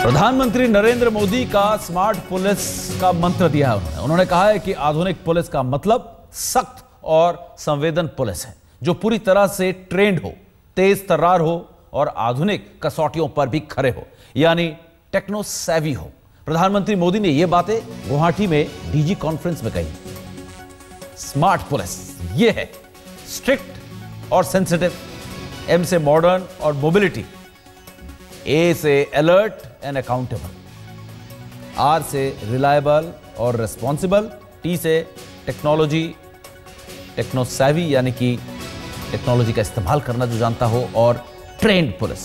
प्रधानमंत्री नरेंद्र मोदी का smart police का मंत्र दिया है उन्होंने कहा है कि आधुनिक पुलिस का मतलब सख्त और संवेदन पुलिस है जो पूरी तरह से ट्रेंड हो, तेज तर्रार हो और आधुनिक कसौटियों पर भी खरे हो, यानी टेक्नो सेवी हो। प्रधानमंत्री मोदी ने यह बातें गुवाहाटी में डीजी कॉन्फ्रेंस में कही। स्मार्ट पुलिस यह है स्ट्रिक्ट और सेंसिटिव, एम से मॉडर्न और मोबिलिटी, ए से अलर्ट एंड अकाउंटेबल, आर से रिलायबल और रिस्पॉन्सिबल, टी से टेक्नोलॉजी, टेक्नो सेवी यानी कि टेक्नोलॉजी का इस्तेमाल करना जो जानता हो, और ट्रेंड पुलिस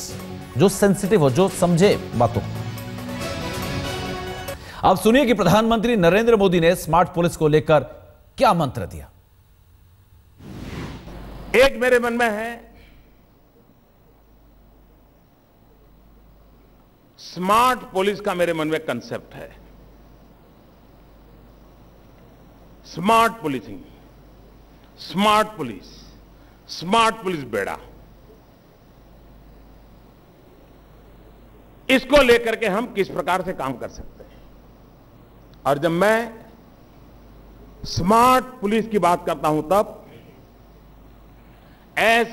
जो सेंसिटिव हो, जो समझे बातों को। अब सुनिए कि प्रधानमंत्री नरेंद्र मोदी ने स्मार्ट पुलिस को लेकर क्या मंत्र दिया। एक मेरे मन में है, स्मार्ट पुलिस का मेरे मन में कंसेप्ट है, स्मार्ट पुलिसिंग, स्मार्ट पुलिस बेड़ा। इसको लेकर के हम किस प्रकार से काम कर सकते हैं। और जब मैं स्मार्ट पुलिस की बात करता हूं तब एस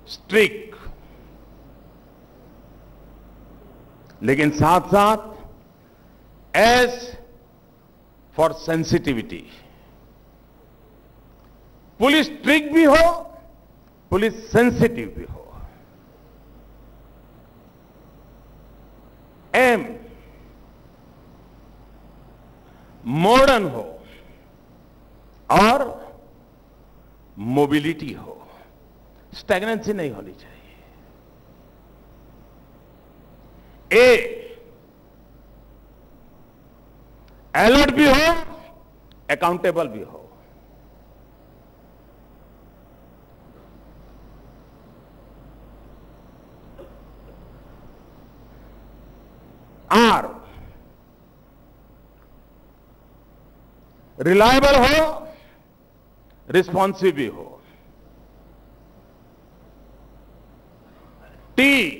स्ट्रिक्ट, लेकिन साथ साथ S for sensitivity. Police strict भी हो, पुलिस सेंसिटिव भी हो। एम मॉडर्न हो और मोबिलिटी हो, स्टैग्नेंसी नहीं होनी चाहिए। ए अलर्ट भी हो, अकाउंटेबल भी हो। आर रिलायबल हो, रिस्पॉन्सिव भी हो। टी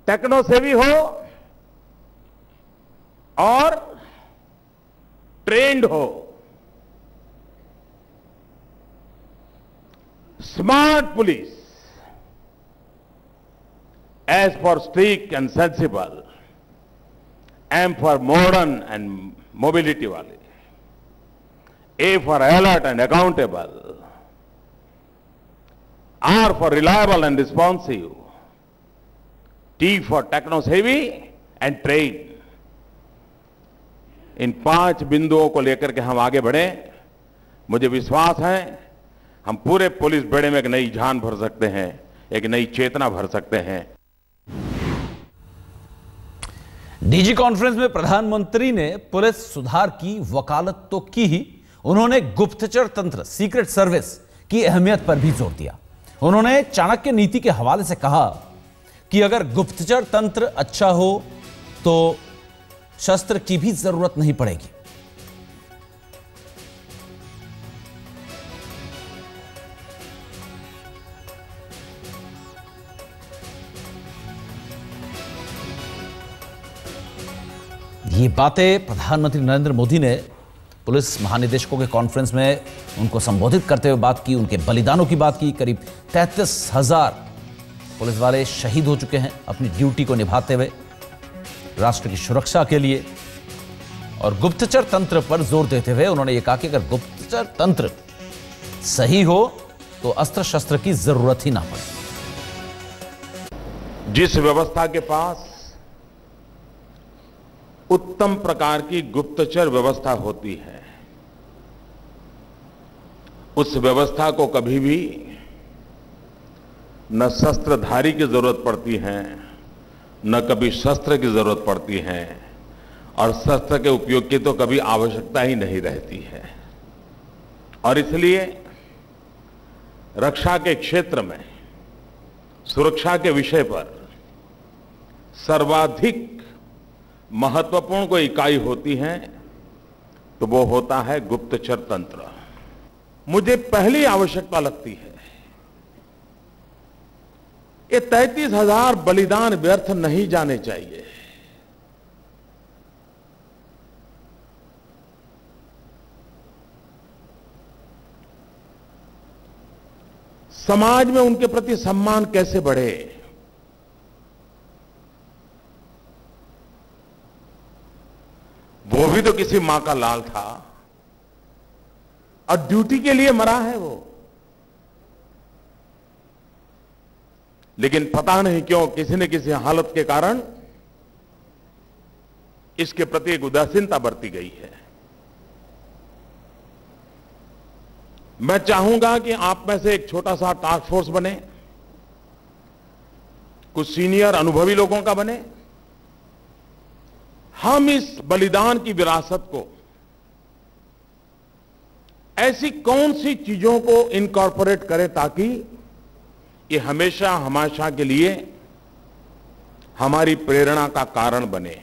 टेक्नो सेवी हो और ट्रेंड हो। Smart police S for strict and sensible, M for modern and mobility वाले, A for alert and accountable, R for reliable and responsive, T for techno savvy and trade. इन 5 बिंदुओं को लेकर के हम आगे बढ़े। मुझे विश्वास है हम पूरे पुलिस बेड़े में एक नई जान भर सकते हैं, एक नई चेतना भर सकते हैं। डीजी कॉन्फ्रेंस में प्रधानमंत्री ने पुलिस सुधार की वकालत तो की ही, उन्होंने गुप्तचर तंत्र, सीक्रेट सर्विस की अहमियत पर भी जोर दिया। उन्होंने चाणक्य नीति के हवाले से कहा कि अगर गुप्तचर तंत्र अच्छा हो तो शस्त्र की भी जरूरत नहीं पड़ेगी। ये बातें प्रधानमंत्री नरेंद्र मोदी ने पुलिस महानिदेशकों के कॉन्फ्रेंस में उनको संबोधित करते हुए बात की, उनके बलिदानों की बात की। करीब 33,000 पुलिस वाले शहीद हो चुके हैं अपनी ड्यूटी को निभाते हुए राष्ट्र की सुरक्षा के लिए। और गुप्तचर तंत्र पर जोर देते हुए उन्होंने ये कहा कि अगर गुप्तचर तंत्र सही हो तो अस्त्र शस्त्र की जरूरत ही ना पड़े। जिस व्यवस्था के पास उत्तम प्रकार की गुप्तचर व्यवस्था होती है, उस व्यवस्था को कभी भी न शस्त्रधारी की जरूरत पड़ती है, न कभी शस्त्र की जरूरत पड़ती है, और शस्त्र के उपयोग की तो कभी आवश्यकता ही नहीं रहती है। और इसलिए रक्षा के क्षेत्र में सुरक्षा के विषय पर सर्वाधिक महत्वपूर्ण कोई इकाई होती है तो वो होता है गुप्तचर तंत्र। मुझे पहली आवश्यकता लगती है ये 33,000 बलिदान व्यर्थ नहीं जाने चाहिए। समाज में उनके प्रति सम्मान कैसे बढ़े, वो भी तो किसी मां का लाल था और ड्यूटी के लिए मरा है वो। लेकिन पता नहीं क्यों किसी न किसी हालत के कारण इसके प्रति एक उदासीनता बरती गई है। मैं चाहूंगा कि आप में से एक छोटा सा टास्क फोर्स बने, कुछ सीनियर अनुभवी लोगों का बने। हम इस बलिदान की विरासत को, ऐसी कौन सी चीजों को इनकॉर्पोरेट करें ताकि ये हमेशा हमेशा के लिए हमारी प्रेरणा का कारण बने।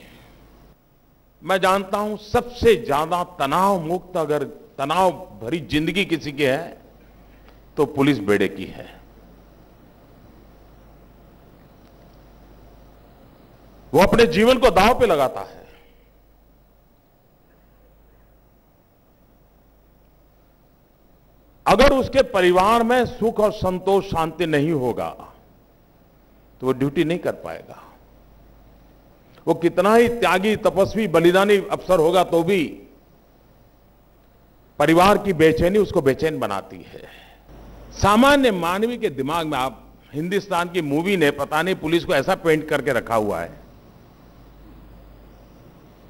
मैं जानता हूं सबसे ज्यादा तनाव मुक्त, अगर तनाव भरी जिंदगी किसी की है तो पुलिस बेड़े की है। वो अपने जीवन को दांव पे लगाता है। अगर उसके परिवार में सुख और संतोष शांति नहीं होगा तो वो ड्यूटी नहीं कर पाएगा। वो कितना ही त्यागी तपस्वी बलिदानी अफसर होगा तो भी परिवार की बेचैनी उसको बेचैन बनाती है। सामान्य मानवी के दिमाग में, आप हिंदुस्तान की मूवी ने पता नहीं पुलिस को ऐसा पेंट करके रखा हुआ है।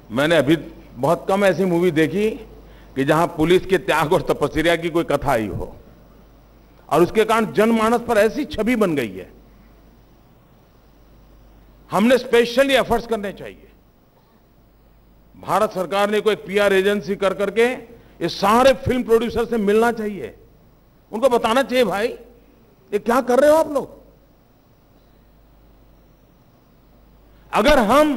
मैंने अभी बहुत कम ऐसी मूवी देखी कि जहां पुलिस के त्याग और तपस्या की कोई कथा आई हो और उसके कारण जनमानस पर ऐसी छवि बन गई है। हमने स्पेशली एफर्ट्स करने चाहिए। भारत सरकार ने कोई पीआर एजेंसी कर करके ये सारे फिल्म प्रोड्यूसर से मिलना चाहिए, उनको बताना चाहिए भाई ये क्या कर रहे हो आप लोग। अगर हम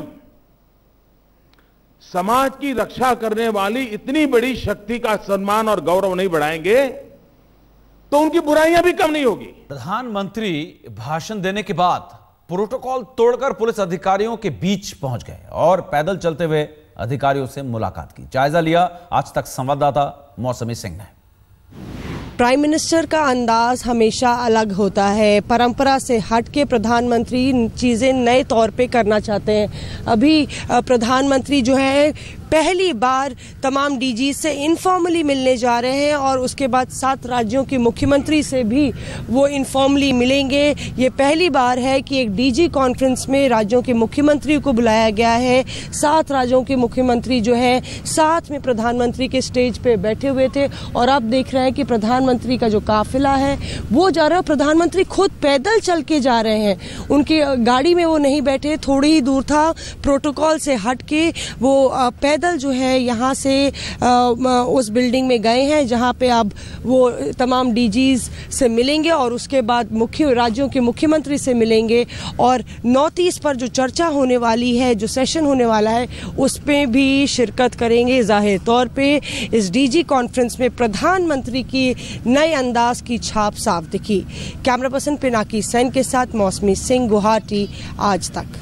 समाज की रक्षा करने वाली इतनी बड़ी शक्ति का सम्मान और गौरव नहीं बढ़ाएंगे तो उनकी बुराइयां भी कम नहीं होगी। प्रधानमंत्री भाषण देने के बाद प्रोटोकॉल तोड़कर पुलिस अधिकारियों के बीच पहुंच गए और पैदल चलते हुए अधिकारियों से मुलाकात की। जायजा लिया आज तक संवाददाता मौसमी सिंह ने। प्राइम मिनिस्टर का अंदाज हमेशा अलग होता है। परंपरा से हट के प्रधानमंत्री चीज़ें नए तौर पे करना चाहते हैं। अभी प्रधानमंत्री जो है पहली बार तमाम डीजी से इनफॉर्मली मिलने जा रहे हैं और उसके बाद 7 राज्यों के मुख्यमंत्री से भी वो इनफॉर्मली मिलेंगे। ये पहली बार है कि एक डीजी कॉन्फ्रेंस में राज्यों के मुख्यमंत्री को बुलाया गया है। 7 राज्यों के मुख्यमंत्री जो है साथ में प्रधानमंत्री के स्टेज पे बैठे हुए थे और अब देख रहे हैं कि प्रधानमंत्री का जो काफिला है वो जा रहा है। प्रधानमंत्री खुद पैदल चल के जा रहे हैं, उनकी गाड़ी में वो नहीं बैठे, थोड़ी ही दूर था, प्रोटोकॉल से हट के वो पैदल जो है यहाँ से उस बिल्डिंग में गए हैं जहाँ पे अब वो तमाम डीजीज से मिलेंगे और उसके बाद मुख्य राज्यों के मुख्यमंत्री से मिलेंगे और 9-30 पर जो चर्चा होने वाली है, जो सेशन होने वाला है, उस पर भी शिरकत करेंगे। जाहिर तौर पे इस डीजी कॉन्फ्रेंस में प्रधानमंत्री की नए अंदाज की छाप साफ दिखी। कैमरा पर्सन पिनाकी सेन के साथ मौसमी सिंह, गुवाहाटी, आज तक।